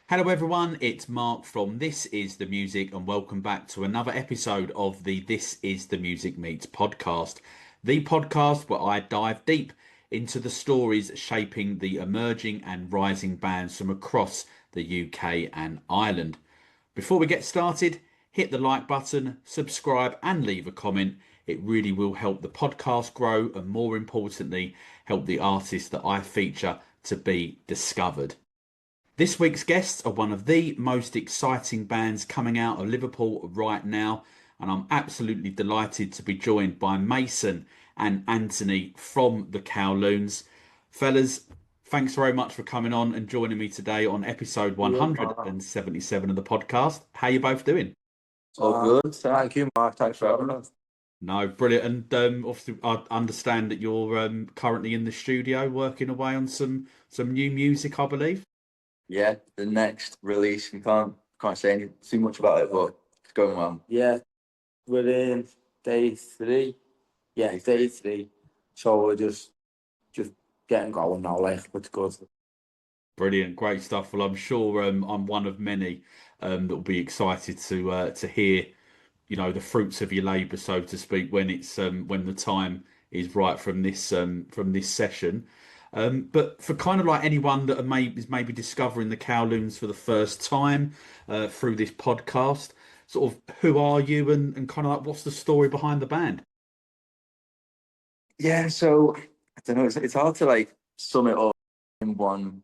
Hello everyone, it's Mark from This Is The Music and welcome back to another episode of the This Is The Music Meets Podcast. The podcast where I dive deep into the stories shaping the emerging and rising bands from across the UK and Ireland. Before we get started, hit the like button, subscribe and leave a comment. It really will help the podcast grow and more importantly, help the artists that I feature to be discovered. This week's guests are one of the most exciting bands coming out of Liverpool right now, and I'm absolutely delighted to be joined by Mason and Anthony from the Kowloons. Fellas, thanks very much for coming on and joining me today on episode 177 of the podcast. How you both doing? All good. Thank you, Mark. Thanks for having us. No, brilliant. And obviously, I understand that you're currently in the studio working away on some new music, I believe. Yeah, the next release. We can't say too much about it, but it's going well. Yeah, we're in day three. Yeah, day three. So we're just getting going now, like, it's good. Brilliant, great stuff. Well, I'm sure I'm one of many that will be excited to hear, the fruits of your labour, so to speak, when it's when the time is right from this session. But for kind of like anyone that is maybe discovering the Kowloons for the first time through this podcast, sort of who are you and kind of like what's the story behind the band? Yeah, so I don't know. It's hard to like sum it up in one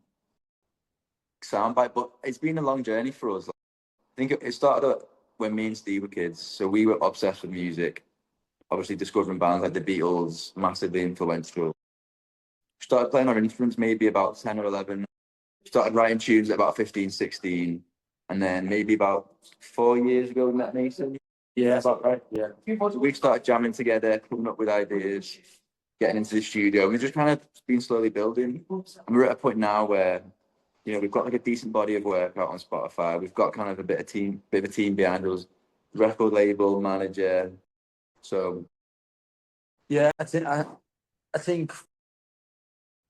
soundbite, but it's been a long journey for us. I think it started when me and Steve were kids. So we were obsessed with music. Obviously, discovering bands like the Beatles, massively influential. Started playing our instruments maybe about 10 or 11. Started writing tunes at about 15, 16. And then maybe about 4 years ago, we met Mason. Yeah, about right. Yeah. So we started jamming together, coming up with ideas, getting into the studio. We've just kind of been slowly building. And we're at a point now where, we've got like a decent body of work out on Spotify. We've got kind of a bit of a team behind us, record label, manager. So yeah, I think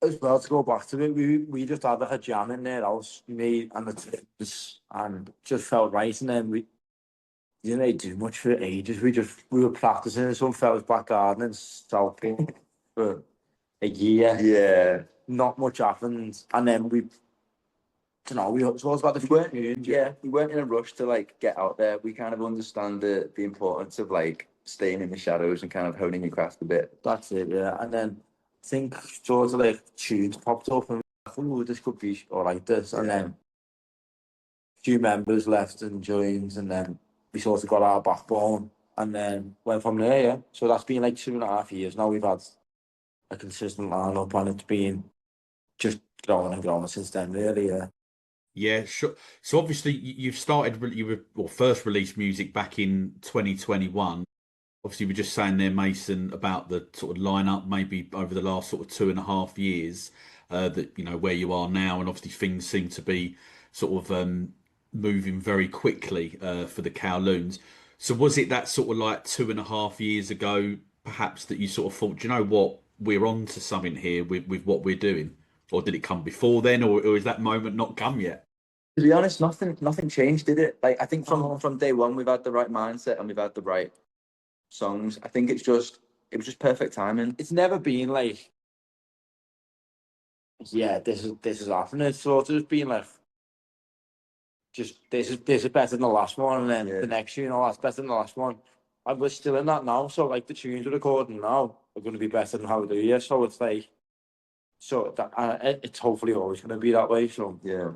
as well, to go back to it, we just had like a jam in there house, me and the tips, and just felt right. And then we didn't really do much for ages. We were practicing in some fella's back garden in Southport for a year. Yeah, not much happened, and then we it's all about the we weren't in a rush to like get out there. We kind of understand the importance of like staying in the shadows and kind of honing your craft a bit. That's it, yeah. And then I think sort of like tunes popped up and I thought, oh, this could be all right, this. And then a few members left and joined, and then we sort of got our backbone and then went from there, yeah. So that's been like 2.5 years now. We've had a consistent lineup and it's been just growing and growing since then, really, yeah. Yeah, sure. So obviously you've started, first released music back in 2021. Obviously, we're just saying there, Mason, about the sort of lineup maybe over the last sort of 2.5 years, that, where you are now. And obviously things seem to be sort of moving very quickly for the Kowloons. So was it that sort of like 2.5 years ago, perhaps, that you sort of thought, do you know what, we're on to something here with what we're doing? Or did it come before then, or is that moment not come yet? To be honest, nothing changed, did it? Like I think from day one, we've had the right mindset and we've had the right songs. I think it was just perfect timing. It's never been like, yeah, this is happening. It's sort of been like, just this is better than the last one, and then the next tune, that's better than the last one. And we're still in that now. So like the tunes we're recording now are going to be better than how they are. So it's like, so that it's hopefully always going to be that way. So yeah.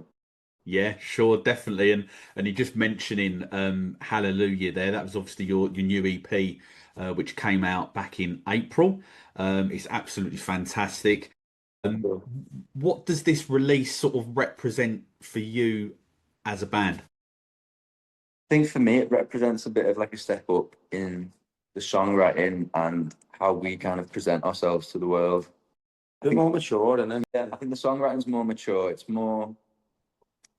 Yeah, sure, definitely. And you just mentioning Hallelujah there. That was obviously your new EP, which came out back in April. It's absolutely fantastic. What does this release sort of represent for you as a band? I think for me, it represents a bit of like a step up in the songwriting and how we kind of present ourselves to the world. A bit more mature, and then I think the songwriting's more mature. It's more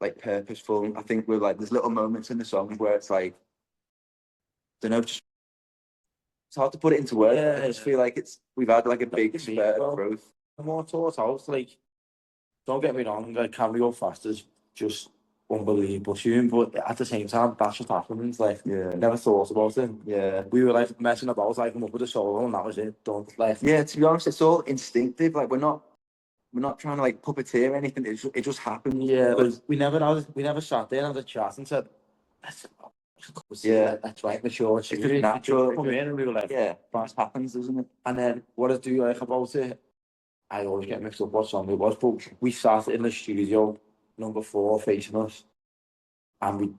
like purposeful. I think we're like there's little moments in the song where it's like, I don't know, just it's hard to put it into words. Yeah, I just feel like we've had like a big spurt of growth. More thought out. Like, don't get me wrong, like Can We Go Faster's just unbelievable tune, but at the same time, that's just happened. Like, never thought about it. Yeah. We were like messing about, like, come up with a solo, and that was it. Done. Like, Yeah, to be honest, it's all instinctive. Like, we're not trying to like puppeteer anything. It just happened. yeah, like, we never sat there and had a chat and said, "That's that's right, mature." It's just natural. Come in, and we were like, Yeah, that happens, doesn't it? and then what I do like about it, I always get mixed up what song it was, but we sat in the studio, number 4 facing us, and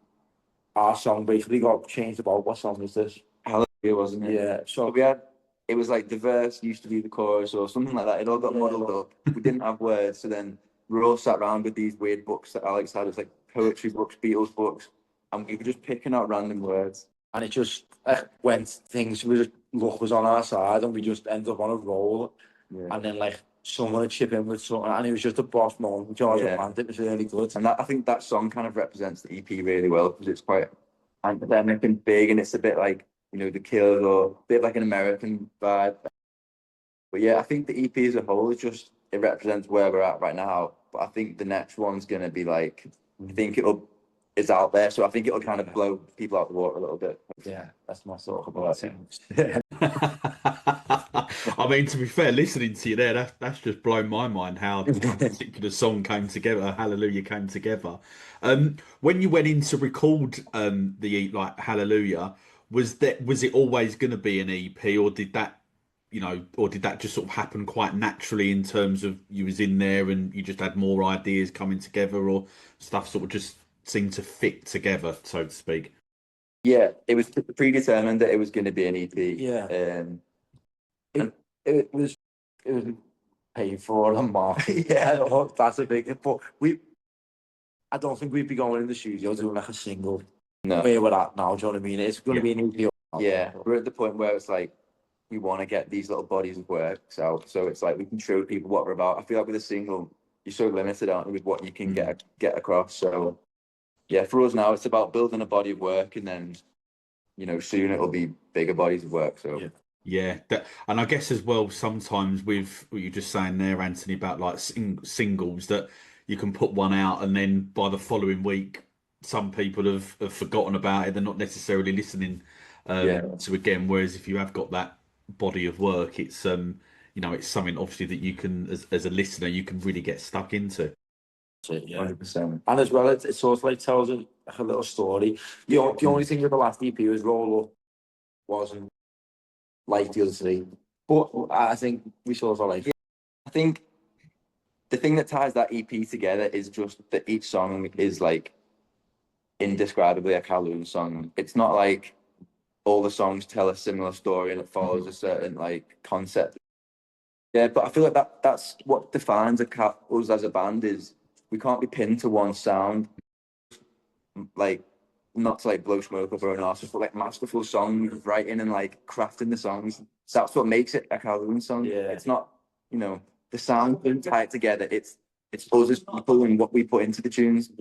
our song basically got changed about what song is this? Hallelujah, wasn't it? Yeah, So we had, it was like the verse used to be the chorus or something like that. It all got muddled up. We didn't have words, so then we all sat around with these weird books that Alex had. It was like poetry books, Beatles books, and we were just picking out random words. and it just went, things luck was on our side, and we just ended up on a roll. And then like someone would chip in with something, and it was just a boss moment. George it was really good. And I think that song kind of represents the EP really well, because it's quite academic and big, and it's a bit like, The Killers, or a bit like an American vibe. But yeah, I think the EP as a whole is just, it represents where we're at right now. But I think the next one's going to be like, I think it's out there, so I think it'll kind of blow people out the water a little bit. Yeah, that's my sort of about it. I mean, to be fair, listening to you there, that's just blown my mind how a particular song came together, Hallelujah came together. When you went in to record the like Hallelujah, was it always going to be an EP, or did that just sort of happen quite naturally in terms of you was in there and you just had more ideas coming together, or stuff sort of just seemed to fit together, so to speak? Yeah, it was predetermined that it was going to be an EP. Yeah. It was paid for on market. Yeah, that's a big. But I don't think we'd be going in the studio doing like a single. No. Where we're at now, do you know what I mean? It's going to be an EP. Yeah, we're at the point where it's like we want to get these little bodies of work out, so it's like we can show people what we're about. I feel like with a single, you're so limited, aren't you, with what you can get across. So yeah, for us now, it's about building a body of work, and then soon it'll be bigger bodies of work. So yeah, and I guess as well, sometimes with what you're just saying there, Anthony, about like singles, that you can put one out and then by the following week, some people have forgotten about it. They're not necessarily listening to again. Whereas if you have got that body of work, it's it's something obviously that you can, as a listener, you can really get stuck into. Yeah, 100%. And as well, it sort of like tells a little story. The only thing with the last EP was Roll Up wasn't like the other 3, but I think we sort of like. I think the thing that ties that EP together is just that each song is like indescribably a Kowloons song. It's not like all the songs tell a similar story and it follows a certain like concept. Yeah, but I feel like that's what defines us as a band, is we can't be pinned to one sound. Like, not to like blow smoke up or an artist, but like masterful song writing and like crafting the songs. That's what makes it a Kowloon song. Yeah. It's not, the sound being tied together. It's us as people and what we put into the tunes.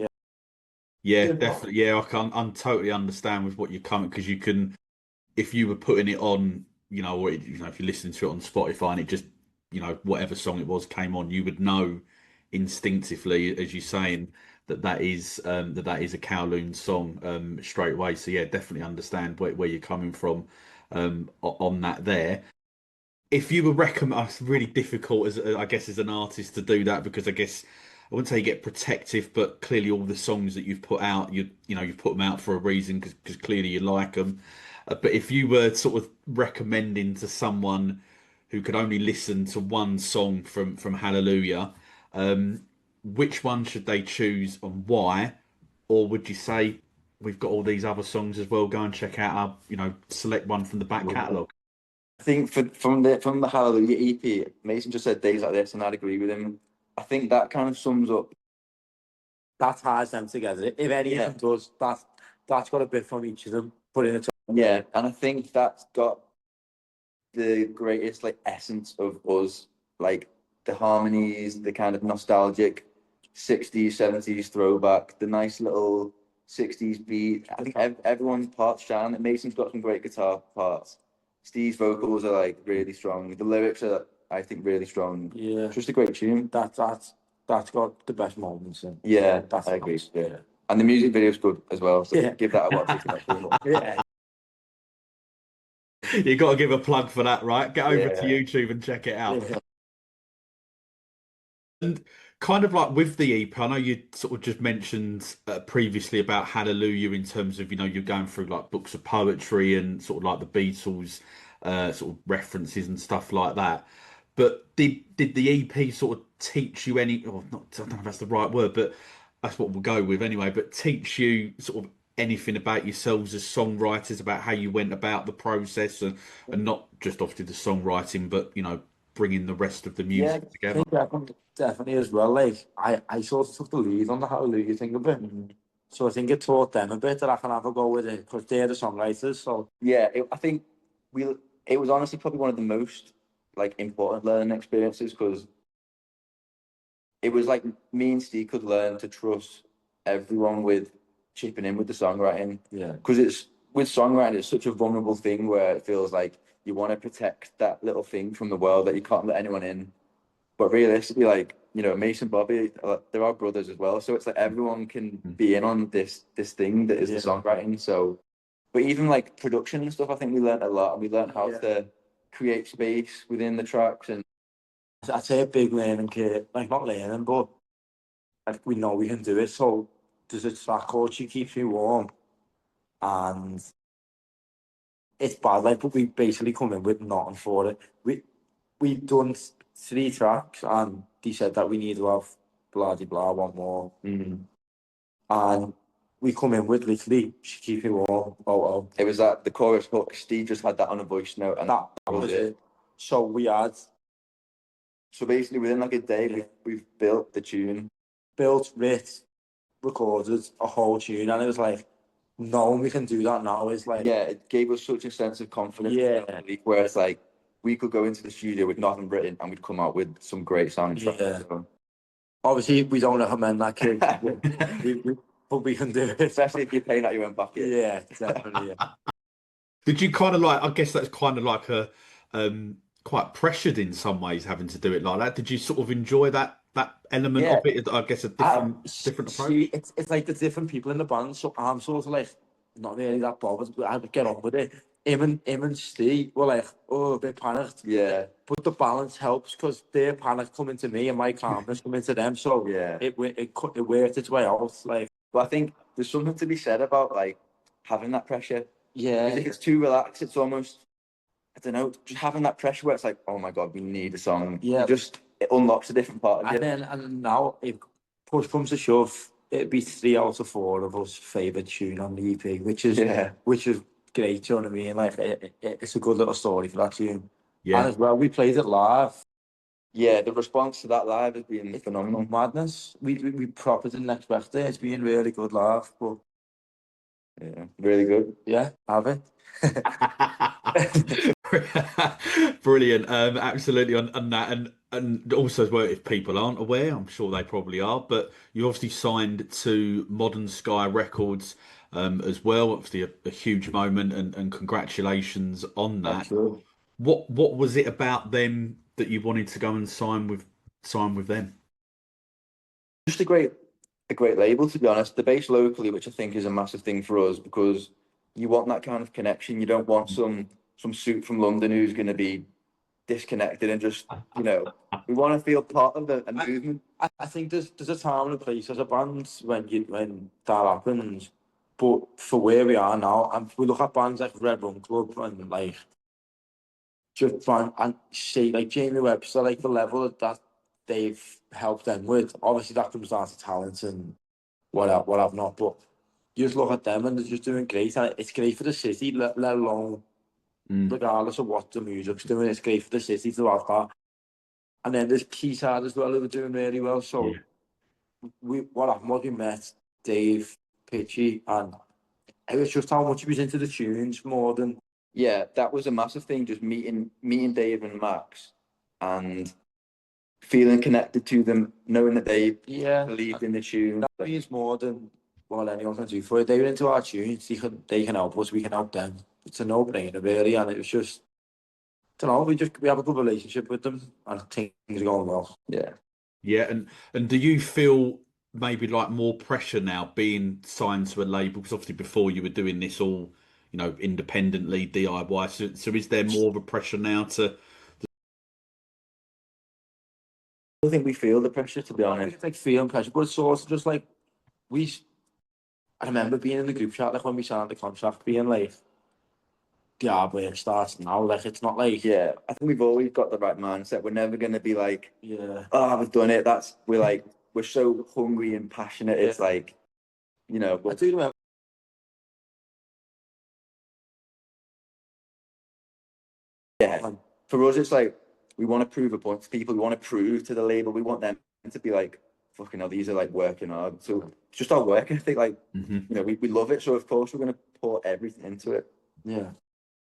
Yeah, definitely. Yeah, I totally understand with what you're coming, because you can, if you were putting it on, or if you're listening to it on Spotify and it just, whatever song it was came on, you would know instinctively, as you're saying, that is a Kowloon song straight away. So yeah, definitely understand where you're coming from on that there. If you were recommend, it's really difficult as an artist to do that, because I guess I wouldn't say you get protective, but clearly all the songs that you've put out, you've put them out for a reason, because clearly you like them. But if you were sort of recommending to someone who could only listen to one song from Hallelujah, which one should they choose and why? Or would you say we've got all these other songs as well, go and check out our, select one from the back catalogue? I think from the Hallelujah EP, Mason just said Days Like This, and I'd agree with him. I think that kind of sums up. That ties them together. If any of them does, that's got a bit from each of them put in it. Yeah, and I think that's got the greatest like essence of us, like the harmonies, the kind of nostalgic 60s, 70s throwback, the nice little 60s beat. I think everyone's parts shine. Mason's got some great guitar parts. Steve's vocals are like really strong. The lyrics are, I think, really strong. Yeah, just a great tune. That's got the best moments in. Yeah, I agree. Yeah. And the music video's good as well. So Yeah. give that a watch if you're not seen it. Yeah. You got to give a plug for that, right? Get over to Yeah. YouTube and check it out. Yeah. And kind of like with the EP, I know you sort of just mentioned previously about Hallelujah in terms of, you're going through like books of poetry and sort of like the Beatles sort of references and stuff like that. But did the EP sort of teach you any, or not, I don't know if that's the right word, but that's what we'll go with anyway, but teach you sort of anything about yourselves as songwriters, about how you went about the process and not just obviously the songwriting, but, bringing the rest of the Yeah, music I together? think definitely as well. Like I sort of took the lead on the Hallelujah thing a bit. So I think it taught them a bit that I can have a go with it because they're the songwriters. So Yeah, I think it was honestly probably one of the most like important learning experiences because it was like me and Steve could learn to trust everyone with chipping in with the songwriting. yeah, Because it's with songwriting, it's such a vulnerable thing where it feels like you want to protect that little thing from the world that you can't let anyone in. But realistically, like, Mason, Bobby, they're our brothers as well. So it's like everyone can be in on this thing that is the songwriting. So, but even like production and stuff, I think we learned a lot. And we learned how to create space within the tracks. And I'd say a big learning curve. Like not learning, but like we know we can do it. So there's a track called "She Keeps Me Warm," and it's bad. Like, but we basically come in with nothing for it. We've done 3 tracks, and they said that we need to have blah de blah one more, and we come in with literally "She Keeps Me Warm." Oh, it was that the chorus hook, Steve just had that on a voice note, and that was it. So we had So basically, within like a day, we've built the tune. built, writ, recorded a whole tune, and it was like, knowing we can do that now is like, Yeah, it gave us such a sense of confidence. Yeah. Where it's like we could go into the studio with nothing written and we'd come out with some great soundtracks. Yeah. So, obviously we don't recommend that kid, but we can do it. especially if you're paying out your own pocket. Yeah, definitely. Yeah. Did you kind of like, I guess that's kind of like a quite pressured in some ways having to do it like that. Did you sort of enjoy that element Yeah. of it? I guess a different approach. See, it's like the different people in the band, so I'm sort of like not really that bothered, but I would get on with it. Him and Steve were like, oh, a bit panicked. Yeah. But the balance helps because their panic coming to me and my calmness coming to them. So Yeah. it worked its way out. Like, But I think there's something to be said about like having that pressure. yeah, Because if it's too relaxed, it's almost, I don't know, just having that pressure where it's like, oh my God, we need a song. Yeah. It unlocks a different part of you. and now if push comes to shove, it'd be 3 out of 4 of us favourite tune on the EP, which is great. You know what I mean? Like it's a good little story for that tune. Yeah. And as well, we played it live. Yeah, the response to that live has been phenomenal. Madness. We proper didn't expect it. It's been really good live, but Yeah, really good. yeah, have it. Brilliant. Absolutely on that. And also as well, if people aren't aware, I'm sure they probably are, but you obviously signed to Modern Sky Records as well. Obviously a huge moment and congratulations on that. Sure. What was it about them that you wanted to go and sign with them? Just a great label, to be honest. They're based locally, which I think is a massive thing for us because you want that kind of connection. You don't want some suit from London who's going to be disconnected and just, we want to feel part of a movement. I think there's a time and a place as a band when that happens. But for where we are now, and we look at bands like Red Rum Club and like just trying and say like Jamie Webster, like the level that they've helped them with. Obviously, that comes down to talent and what I've not. But you just look at them and they're just doing great, and it's great for the city, let alone regardless of what the music's doing. It's great for the city to have that. And then there's Keyside as well, who were doing really well. So what happened was we met Dave, Pitchy, and it was just how much he was into the tunes more than. Yeah, that was a massive thing, just meeting Dave and Max and feeling connected to them, knowing that they believed in the tune. That means more than what anyone can do for it. They were into our tunes, they can help us, we can help them. It's a no-brainer really, and it was just, I don't know, we have a good relationship with them and things are going well. Yeah. Yeah, and do you feel maybe like more pressure now being signed to a label? Because obviously before you were doing this all, independently, DIY. So is there more of a pressure now to? I don't think we feel the pressure, to be I honest. think it's like feeling pressure, but it's also just like we. I remember being in the group chat like when we signed the contract, being like, the hard work starts now. Like it's not like Yeah, I think we've always got the right mindset. We're never going to be like, yeah. oh, we've done it. We're so hungry and passionate. It's like, I but do remember. yeah, for us, it's like we want to prove a point to people. We want to prove to the label. We want them to be like, fucking hell, these are like working hard. So it's just our work ethic. Like, we love it. So of course we're going to pour everything into it. Yeah.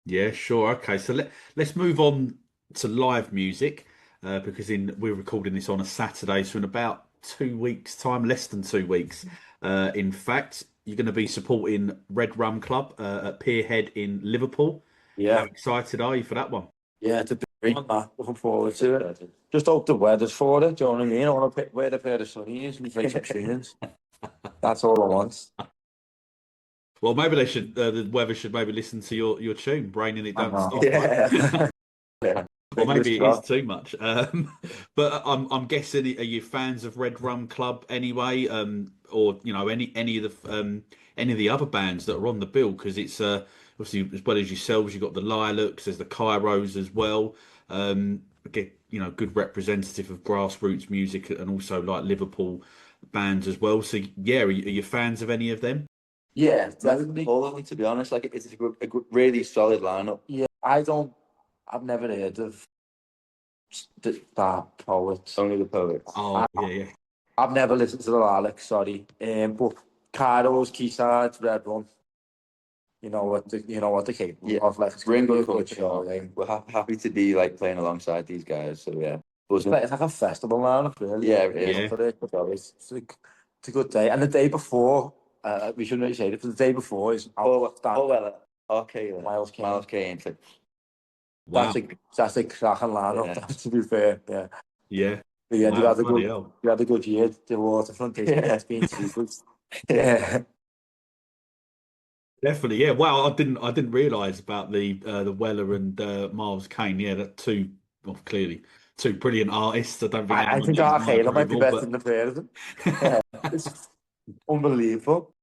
Yeah, sure. Okay, so let's move on to live music because we're recording this on a Saturday, so in about 2 weeks' time, less than 2 weeks, in fact, you're going to be supporting Red Rum Club at Pierhead in Liverpool. How Yeah. excited are you for that one? Yeah, it's a big one, that. Looking forward to it. Just hope the weather's for it. Do you know what I mean? I want to wear a pair of sunnies and play some tunes. That's all I want. Well, maybe they should. The weather should maybe listen to your tune, "Raining It Don't Stop." Yeah. Yeah. Or maybe it is Well, too much. But I'm guessing, are you fans of Red Rum Club anyway? Or any of the other bands that are on the bill? Because it's obviously, as well as yourselves, you've got the Lilacs, there's the Kairos as well. Again, good representative of grassroots music and also like Liverpool bands as well. So yeah, are you fans of any of them? Yeah, definitely. all of them, to be honest. Like it's a good, really solid lineup. Yeah, I've never heard of that poet. Only the poets. Oh yeah, yeah. I've never listened to the Alex, sorry. But Cardo's Keysides, Red Rum. You know what the capable Yeah. of. Like it's We're in gonna be good a good company. show. Like, we're happy to be like playing alongside these guys. So yeah, It's like a festival lineup, really. Yeah, it is. Yeah. For it, but it's a good day. And the day before, we shouldn't really say it, but the day before is Okay, Miles Kane. Miles Kane. It's like, Wow. That's a cracking lineup. Yeah. To be fair, yeah. Yeah. But yeah, Wow, bloody hell. you had a good year. The waterfront has been super. Yeah. Definitely, yeah. Wow, I didn't realise about the Weller and Miles Kane. Yeah, that clearly two brilliant artists. I don't think I anyone think needs our my Halo might be approval, better but than the pair of them. Yeah. It's unbelievable.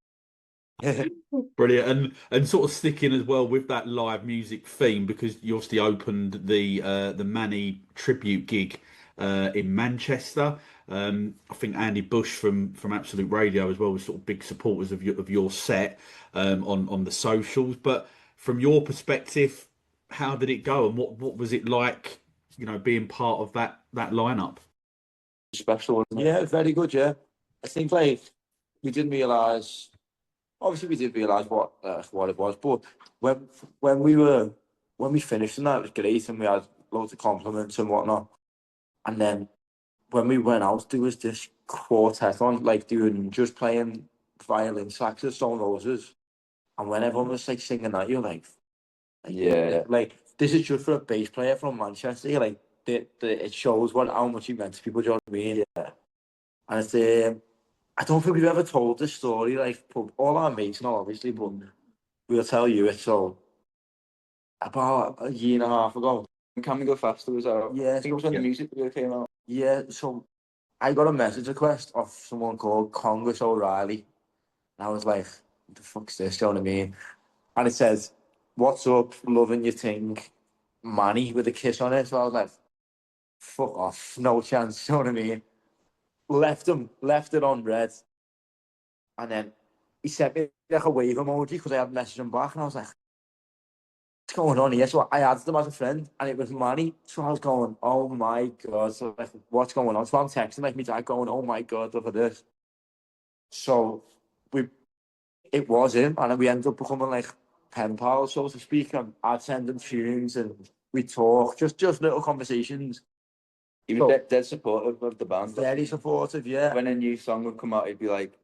brilliant. And sort of sticking as well with that live music theme, because you obviously opened the Manny tribute gig in Manchester. I think Andy Bush from Absolute Radio as well was sort of big supporters of your set on the socials. But from your perspective, how did it go, and what was it like? Being part of that lineup. special, isn't it? Yeah, very good. Yeah, I think like we didn't realise. Obviously, we did realise what it was, but when when we were when we finished and that, it was great, and we had loads of compliments and whatnot. And then when we went out, there was this quartet on, like doing just playing violin, sax, and Stone Roses. And when everyone was like singing that, you're Yeah. like this is just for a bass player from Manchester. You're like, it shows how much he meant to people. Do you know what I mean? Yeah. And it's I don't think we've ever told this story, like, but all our mates know, obviously, but we'll tell you it. So, about a year and a half ago, Can We Go Faster was out. yeah, I think it was when Yeah. the music video came out. yeah, so I got a message request of someone called Congress O'Reilly. And I was like, what the fuck's this? Do you know what I mean? And it says, what's up, loving your thing, Manny, with a kiss on it. So I was like, fuck off, no chance. You know what I mean? Left it on red. And then he sent me like a wave emoji because I had messaged him back. And I was like, what's going on here? So I added him as a friend and it was Manny. So I was going, oh my God. So like, what's going on? So I'm texting like me dad going, oh my God, look at this. So it was him and we ended up becoming like pen pals, so to speak. And I'd send him tunes and we talk, just little conversations. He was So- dead supportive of the band. Very supportive, yeah. When a new song would come out, he'd be like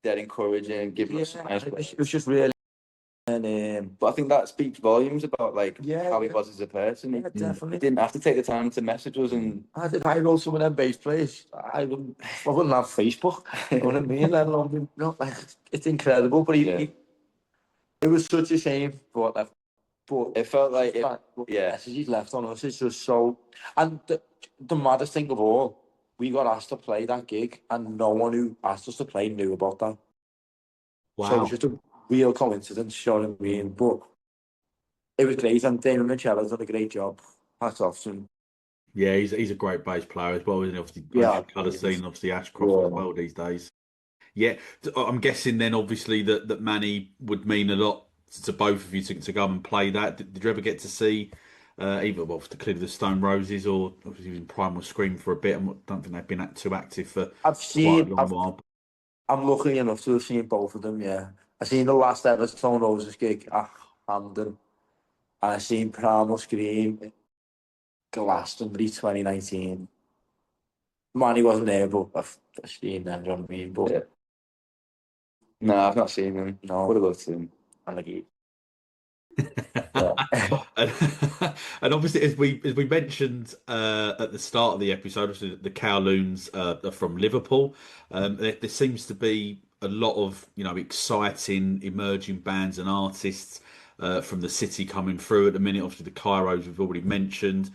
dead encouraging, giving us Yeah, nice it was just really And But I think that speaks volumes about like Yeah, how he was as a person. yeah, definitely. He didn't have to take the time to message us, and If I wrote some of them bass players, I wouldn't have Facebook. You know what I mean? Let alone, like, it's incredible. But it was such a shame. But it felt like it, the yeah. message he's left on us is just so. And the maddest thing of all, we got asked to play that gig, and no one who asked us to play knew about that. So it Wow. was just a real coincidence, you know what I mean? But it was great, and Damon Michella's done a great job. Hats off to him. Yeah, he's a great bass player as well, isn't he? Obviously, Yeah, colour scene, obviously Ashcroft Yeah. as well these days. Yeah, I'm guessing then obviously that Manny would mean a lot to both of you to go and play that. Did you ever get to see either clearly the Stone Roses or obviously even Primal Scream for a bit? I don't think they've been too active for quite a long while. I'm lucky enough to have seen both of them, yeah. I seen the last ever Stone Roses gig at Hamden, and I seen Primal Scream Glastonbury 2019. Manny wasn't there, but I've seen them, you know what I mean? But Yeah. No, I've not seen them. No. Would have loved to. I'm like, And obviously, as we mentioned at the start of the episode, obviously the Kowloons are from Liverpool. There seems to be a lot of exciting emerging bands and artists from the city coming through at the minute. Obviously, the Kairos we've already mentioned,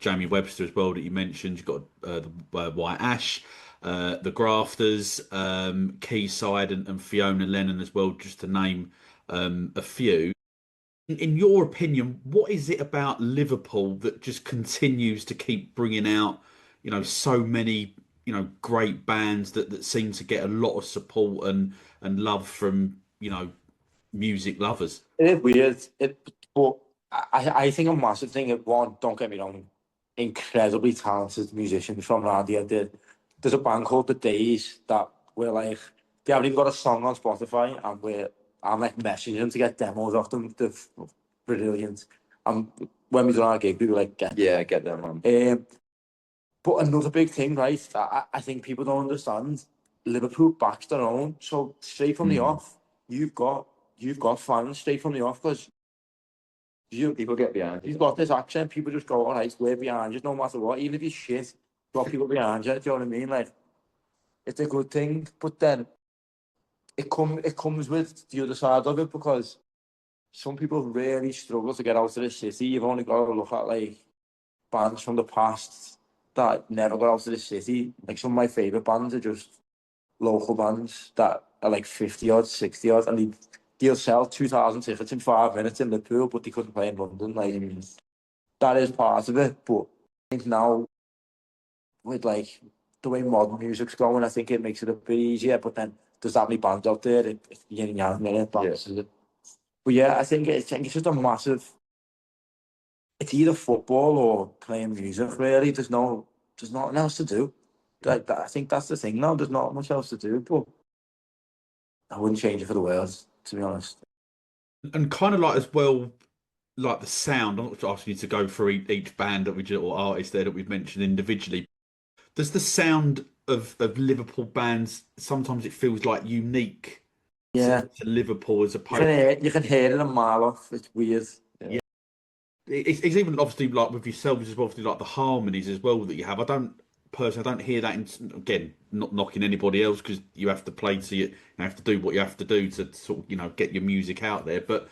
Jamie Webster as well that you mentioned. You've got the White Ash. The Grafters, Quayside, and Fiona Lennon as well, just to name a few. In your opinion, what is it about Liverpool that just continues to keep bringing out, so many, great bands that seem to get a lot of support and love from, music lovers? it is weird. But I think a massive thing of one, don't get me wrong, incredibly talented musicians from around here. There's a band called The Days that we're like, they haven't even got a song on Spotify, and I'm like messaging them to get demos off them. They're brilliant. And when we done our gig, we were like, get them on. But another big thing, right, that I think people don't understand, Liverpool backs their own. So straight from the off, you've got fans straight from the off, because People get behind you've got this accent. People just go, all right, we're behind you no matter what. Even if you're shit, you've got people behind you. Do you know what I mean? Like, it's a good thing. But then it comes with the other side of it, because some people really struggle to get out of the city. You've only got to look at like bands from the past that never got out of the city. Like, some of my favourite bands are just local bands that are like 50 odd, 60 odd, and they'll sell 2,000 tickets in 5 minutes in Liverpool, but they couldn't play in London. Like, that is part of it. But I think now, with like the way modern music's going, I think it makes it a bit easier. But then there's that many bands out there. It's yin and yang, minute bands. Yeah. But yeah, I think it's just a massive. It's either football or playing music. Really, there's nothing else to do. I think that's the thing now. There's not much else to do. But I wouldn't change it for the world, to be honest. And kind of like as well, like the sound. I'm not asking you to go through each band that we do or artist there that we've mentioned individually. Does the sound of Liverpool bands sometimes it feels like unique to Liverpool as opposed? You can hear it a mile off. It's weird. Yeah. It's even obviously like with yourselves as well, obviously like the harmonies as well that you have. I don't hear that again, not knocking anybody else because you have to play to you have to do what you have to do to sort of get your music out there. But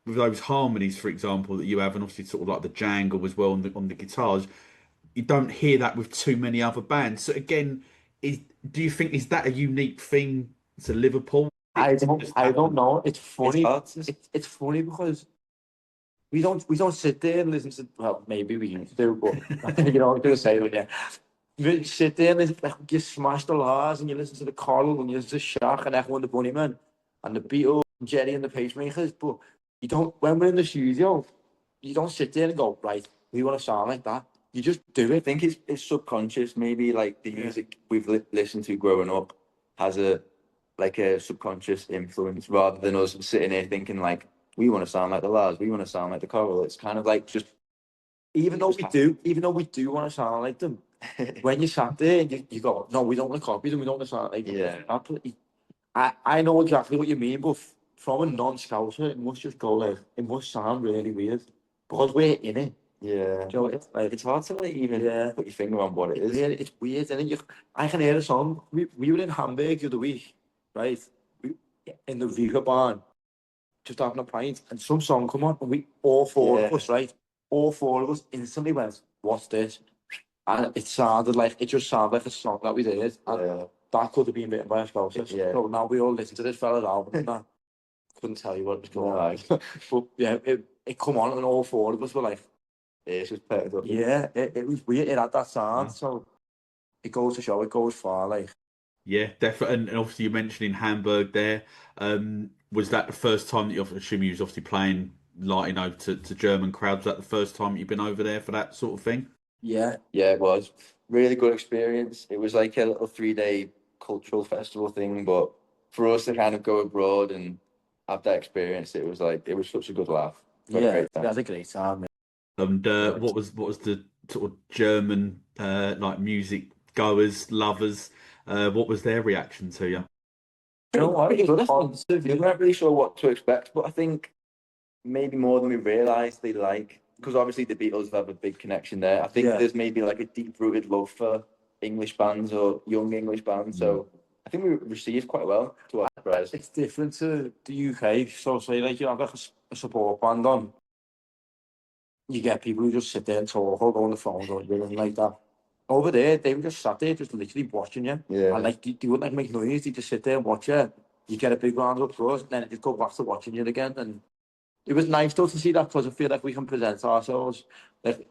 with those harmonies, for example, that you have, and obviously sort of like the jangle as well on the guitars, you don't hear that with too many other bands. So again, do you think is that a unique thing to Liverpool? I don't know. It's funny. It's funny because we don't sit there and listen to, well, maybe we used to, but I'm gonna say it, yeah. You sit there and listen, like, you smash the Lars and you listen to the Coral and you listen to Shaq and Echo and the Bunnymen and the Beatles and Jerry and the Pacemakers, but you don't, when we're in the studio, you don't sit there and go, right, we want to sound like that. You just do it. I think it's subconscious. Maybe like the music we've listened to growing up has a subconscious influence rather than us sitting there thinking like, we want to sound like the Lars, we want to sound like the Coral. It's kind of like just, even though we do want to sound like them, when you sat there and you go, no, we don't want to copy them, we don't want to sound like them. Yeah. I know exactly what you mean, but from a non-scouser, it must just go like, it must sound really weird because we're in it. Yeah. Do you know, it's like, It's hard to like even put your finger on what it is. It's weird, and then I can hear a song. We were in Hamburg the other week, right? We in the Vega barn, just having a pint, and some song come on, and we all four of us, right? All four of us instantly went, "What's this?" And it just sounded like a song that we did, and that could have been written by a scouser. Yeah. So now we all listen to this fella's album, and I couldn't tell you what was going on. But yeah, it come on, and all four of us were like, It's just perked up. yeah, it was weird. It had that sound, Wow. so it goes to show it goes far. Like, Yeah, definitely. And obviously, you mentioned in Hamburg there. Was that the first time that you assume you was obviously playing like to German crowds? Was that the first time you've been over there for that sort of thing? yeah, Yeah, it was really good experience. It was like a little 3-day cultural festival thing, but for us to kind of go abroad and have that experience, it was such a good laugh. We had a great time. that's a great time. And what was the sort of German like music goers, lovers? What was their reaction to you? You know what? Pretty good. Positive. We weren't really sure what to expect, but I think maybe more than we realised they like, because obviously the Beatles have a big connection there. I think there's maybe like a deep-rooted love for English bands or young English bands. So I think we were received quite well to our surprise. It's different to the UK. So say like you have like a support band on, you get people who just sit there and talk or go on the phone or anything like that. Over there, they were just sat there, just literally watching you. Yeah. And like they wouldn't like make noise. They just sit there and watch you. You get a big round of applause, and then it just go back to watching you again. And it was nice though to see that because I feel like we can present ourselves. Like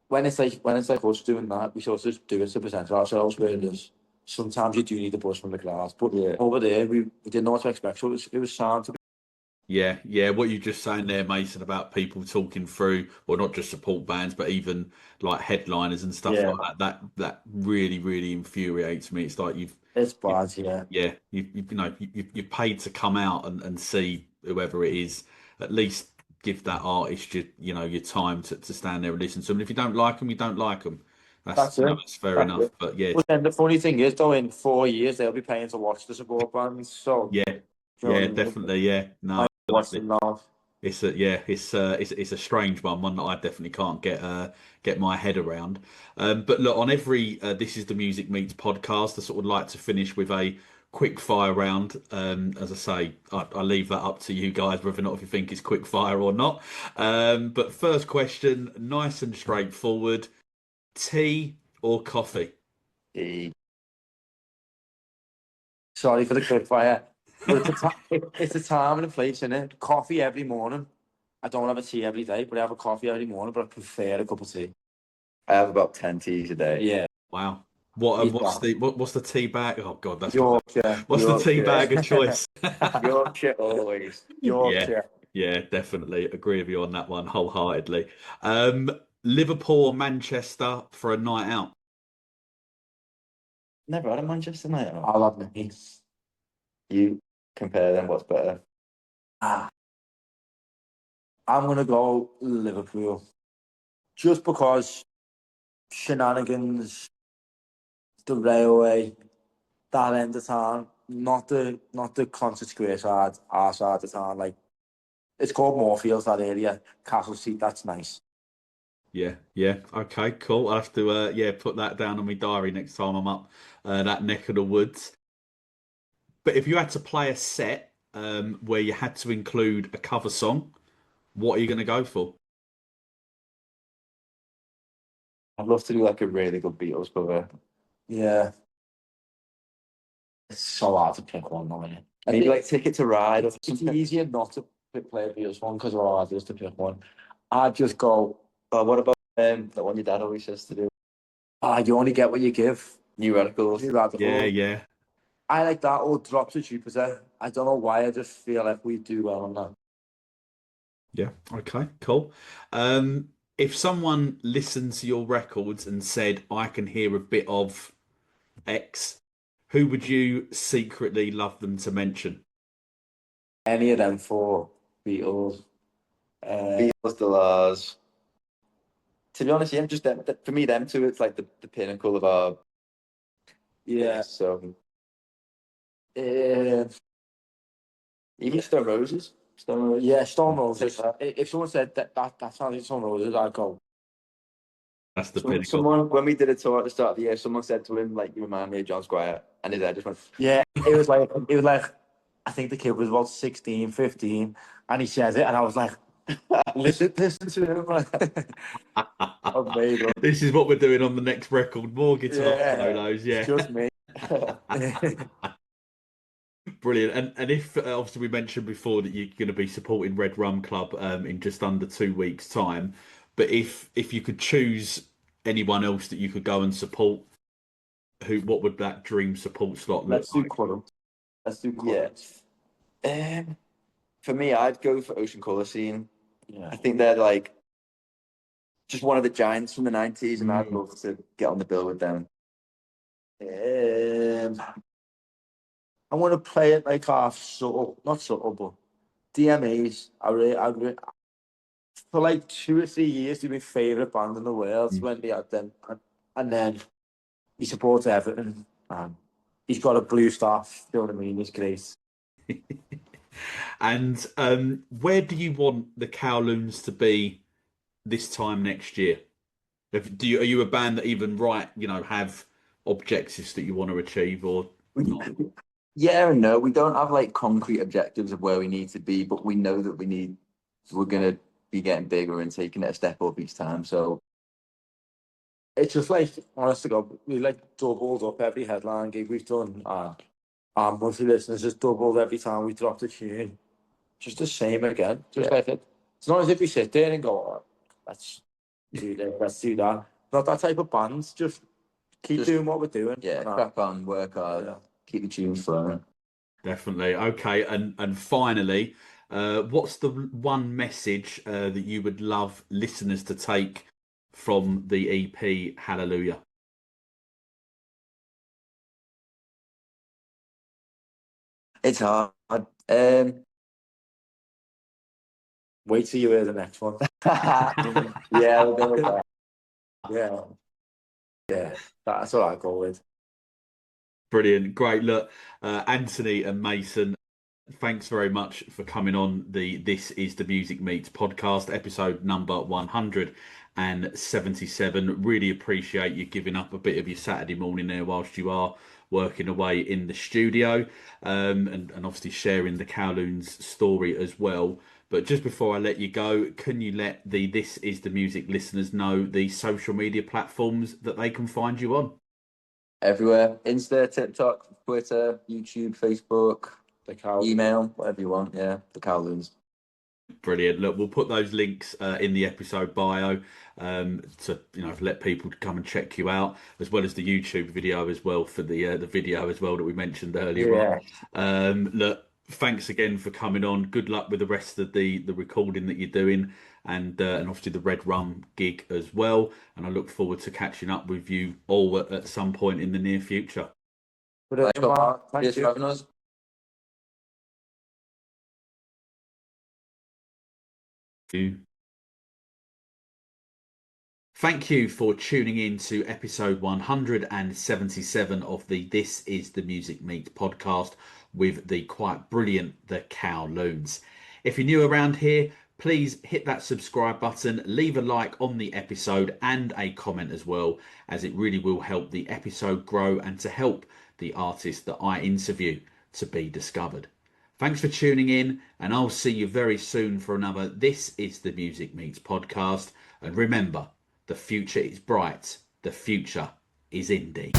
when it's like us doing that, we sort of do it to present ourselves. Whereas sometimes you do need a buzz from the crowd. But over there, we didn't know what to expect. So it was sound to be. Yeah. What you just saying there, Mason, about people talking through, well, not just support bands, but even like headliners and stuff like that. That really, really infuriates me. It's like It's bad, you've paid to come out and see whoever it is. At least give that artist your time to stand there and listen to them. And if you don't like them, you don't like them. That's fair enough. But yeah, But then the funny thing is, though, in 4 years they'll be paying to watch the support bands. So yeah, definitely, yeah. No, watch them now. it's a strange one that I definitely can't get my head around. But look, on every This Is the Music Meets podcast, I sort of like to finish with a quick fire round. As I say, I leave that up to you guys whether or not if you think it's quick fire or not. But first question, nice and straightforward: tea or coffee? Sorry for the quick fire. But it's a time and a place, innit? Coffee every morning. I don't have a tea every day, but I have a coffee every morning, but I prefer a cup of tea. I have about 10 teas a day. Yeah. Wow. What's the tea bag? Oh God, that's Yorkshire. what's the tea bag of choice? Yorkshire always. Yorkshire. Yeah, definitely agree with you on that one wholeheartedly. Liverpool or Manchester for a night out? Never had a Manchester night out. I'll have my peace. You compare them, what's better? I'm gonna go Liverpool. Just because shenanigans, the railway, that end of town, not the Concert Square side, our side of town. Like it's called Moorfields, that area. Castle Street, that's nice. Yeah. Okay, cool. I'll have to put that down on my diary next time I'm up that neck of the woods. But if you had to play a set where you had to include a cover song, what are you going to go for? I'd love to do like a really good Beatles cover. Yeah. It's so hard to pick one, though, isn't it? Maybe like Ticket to Ride or It's something. easier not to play a Beatles one because of how hard it is to pick one. I'd just go, What about that one your dad always says to do? you only get what you give. New Radicals. Yeah. I like that, or Drop to Jupiter. I don't know why, I just feel like we do well on that. Yeah. Okay, cool. If someone listened to your records and said, I can hear a bit of X, who would you secretly love them to mention? Any of them four Beatles. Beatles, the Lars. To be honest, yeah, just them. For me, them two, it's like the pinnacle of our. Yeah. So Even Stone Roses. Stone Roses. Yeah, Stone Roses. If someone said that sounds like Stone Roses, I'd go. That's the pinnacle. Someone, when we did a tour at the start of the year, someone said to him, like, "You remind me of John Squire," and his head just went. Yeah, it was like I think the kid was about 16, 15, and he says it, and I was like, listen to him. Amazing. This is what we're doing on the next record. More guitar solos, yeah. It's just me. Brilliant. And if obviously we mentioned before that you're going to be supporting Red Rum Club in just under 2 weeks' time, but if you could choose anyone else that you could go and support, what would that dream support slot look like? Let's do Kowloons. Yeah. For me, I'd go for Ocean Colour Scene. Yeah. I think they're like just one of the giants from the 90s, and I'd love to get on the bill with them. I want to play it like half subtle, not subtle, but DMAs. For like 2 or 3 years, they're my favourite band in the world when they had them. And then he supports Everton. He's got a blue staff, you know what I mean? He's great. And where do you want the Kowloons to be this time next year? Are you a band that even have objectives that you want to achieve, or not? Yeah and no. We don't have like concrete objectives of where we need to be, but we know that we're gonna be getting bigger and taking it a step up each time. So it's just like, honest to God, we like doubled up every headline gig we've done. Our monthly listeners just doubled every time we dropped a tune. Just the same again. Like it. It's not as if we sit there and go, oh, let's do this, let's do that. Not that type of bands. Just keep doing what we're doing. Yeah, crack on, work hard, keep the tunes flowing. Definitely. Okay, and finally, what's the one message that you would love listeners to take from the EP Hallelujah? It's hard. Wait till you hear the next one. Yeah, we'll go with that. Yeah, that's what I go with. Brilliant. Great. Look, Anthony and Mason, thanks very much for coming on the This Is The Music Meets podcast, episode number 177. Really appreciate you giving up a bit of your Saturday morning there whilst you are working away in the studio, and obviously sharing the Kowloons story as well. But just before I let you go, can you let the This Is The Music listeners know the social media platforms that they can find you on? Everywhere. Insta, TikTok, Twitter, YouTube, Facebook, email, whatever you want. Yeah, the Kowloons. Brilliant. Look, we'll put those links in the episode bio to let people come and check you out, as well as the YouTube video as well for the video as well that we mentioned earlier on. Look, thanks again for coming on. Good luck with the rest of the recording that you're doing, and obviously the Red Rum gig as well. And I look forward to catching up with you all at some point in the near future. Thanks for having us. Thank you for tuning in to episode 177 of the This Is The Music Meets podcast with the quite brilliant The Kowloons. If you're new around here, please hit that subscribe button, leave a like on the episode and a comment as well, as it really will help the episode grow and to help the artist that I interview to be discovered. Thanks for tuning in, and I'll see you very soon for another This Is The Music Meets podcast. And remember, the future is bright. The future is indie.